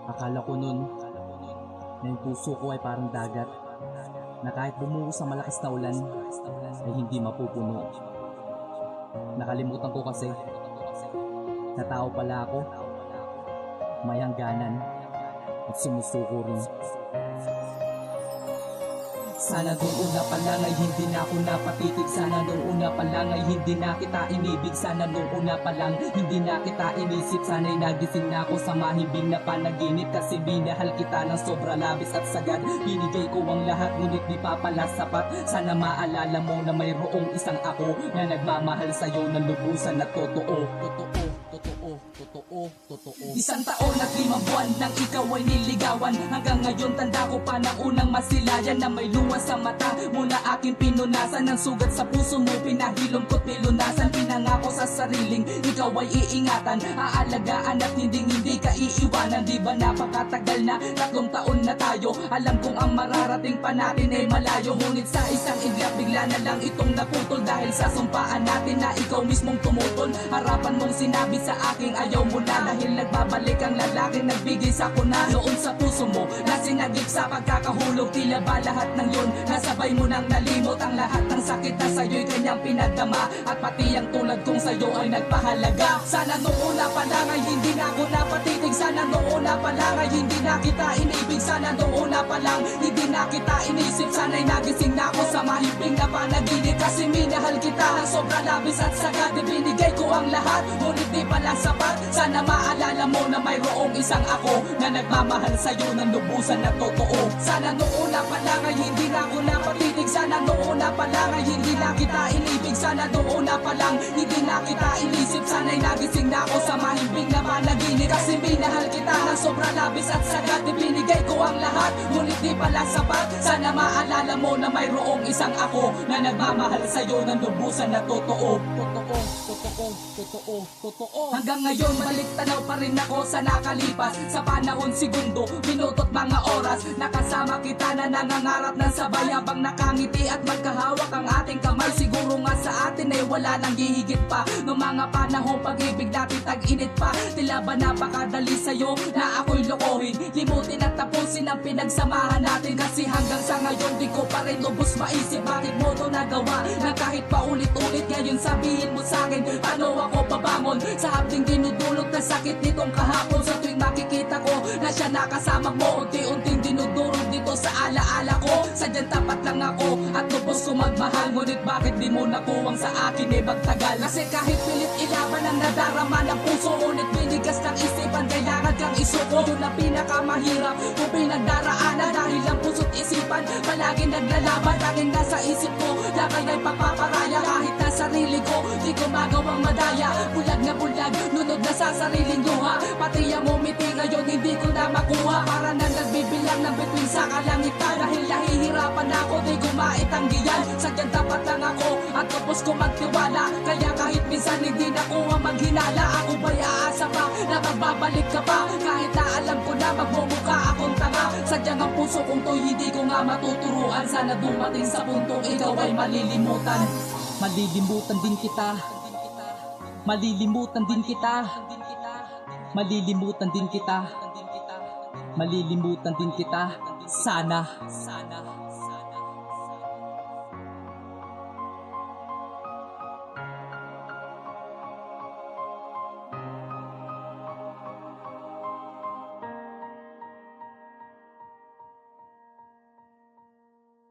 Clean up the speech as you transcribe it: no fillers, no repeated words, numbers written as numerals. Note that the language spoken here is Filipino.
Akala ko nun na yung puso ko ay parang dagat na kahit bumuhos ang malakas na ulan ay hindi mapupuno. Nakalimutan ko kasi na tao pala ako, may hangganan at sumusuko rin. Sana nung una pa lang ay hindi na ako napatitig. Sana nung una pa lang ay hindi na kita inibig. Sana nung una pa lang hindi na kita inisip. Sana'y nagising na ako sa mahibing na panaginip. Kasi binahal kita ng sobra labis at sagad. Binigay ko ang lahat ngunit di pa pala sapat. Sana maalala mo na mayroong isang ako na nagmamahal sa'yo ng lubusan na totoo. Totoo. Isang taon at 5 buwan nang ikaw ay niligawan. Hanggang ngayon tanda ko pa ng unang masilayan na may luha sa mata mo na aking pinunasan. Ng sugat sa puso mo pinahilom ko't nilunasan. Pinangako sa sariling ikaw ay iingatan, aalagaan at hindi ka iiwanan. Di ba napakatagal na, 3 taon na tayo. Alam kong ang mararating pa natin ay malayo. Ngunit sa isang iglap bigla na lang itong naputol. Dahil sa sumpaan natin na ikaw mismong tumutol. Harapan mong sinabi sa aking ayaw mo na. Dahil nagbabalik ang lalaki nagbigay sa kuna. Noon sa puso mo na sinagip sa pagkakahulog. Tila ba lahat ng yun nasabay mo nang nalimot. Ang lahat ng sakit na sa'yo'y kanyang pinagdama. At pati ang tulad kong sa'yo ay nagpahalaga. Sana noong una pa lang ay hindi na ako napatitig. Sana noong una pa lang ay hindi na kita inibig. Sana noong una pa lang hindi na kita inisip. Sana'y nagising na ako sa mahibing na panaginip. Kasi minahal kita ng sobra labis at sagad. Ibinigay ko ang lahat ngunit di pala sapat. Sana maalala mo na mayroong isang ako na nagmamahal sa'yo ng lubusan na totoo. Sana noong una pa lang ay hindi na ako napatitig. Sana noong una pa lang ay hindi na kita inibig. Sana noong una pa lang hindi na kita inisip. Sana'y nagising na ako sa mahimbing na panaginip. Kasi minahal kita ng sobra labis at sagad. Ibinigay ko ang lahat ngunit di pala sapat. Sana maalala mo na mayroong isang ako na nagmamahal sa'yo ng lubusan na totoo. Totoo. Hanggang ngayon balik tanaw pa rin ako sa nakalipas. Sa panahon, segundo, minuto't mga oras. Nakasama kita na nangangarap ng sabay. Habang nakangiti at magkahawak ang ating kamay. Siguro nga sa atin ay wala nang hihigit pa. Noong mga panahon pag-ibig natin tag-init pa. Tila ba napakadali sa'yo na ako'y lokohin. Limutin at tapusin ang pinagsamahan natin. Kasi hanggang sa ngayon di ko pa rin lubos maisip. Bakit mo to nagawa na kahit paulit-ulit. Ngayon sabihin mo sa'kin paano ako babangon sa hapding dinudulot na sakit nitong kahapon. Sa tuwing makikita ko na siya nakasama mo, unti-unting dinudurog dito sa alaala ko. Sadyang tapat lang ako at lubos ko magmahal. Ngunit bakit di mo nakuwang sa akin ay magtagal? Kasi kahit pilit ilaban ang nadarama ng puso, ngunit binigas ng isipan kailangan kang isuko. Yun ang pinakamahirap kung pinagdaraanan. Dahil ang puso't isipan palaging naglalaban. Tanging nasa isip ko lakay ay papaparaya. Kahit na sarili ko di ko magawang madaya. Bulag na bulag, nunod na sa sariling luha. Pati ang umiti ngayon hindi ko na makuha. Para na nagbibilang ng bituin sa kalangitan. Dahil nahihirapan ako di ko maitanggihan. Sadyang tapat lang ako at tapos ko magtiwala. Kaya kahit minsan hindi na ko maghinala. Ako ba'y aasa pa na magbabalik ka pa? Kahit na alam ko na magmumukha akong tanga. Sadyang ang puso kong to hindi ko nga matuturuan. Sana dumating sa puntong ikaw ay malilimutan. Malilimutan din kita. Malilimutan din kita. Malilimutan din kita. Malilimutan din kita. Sana.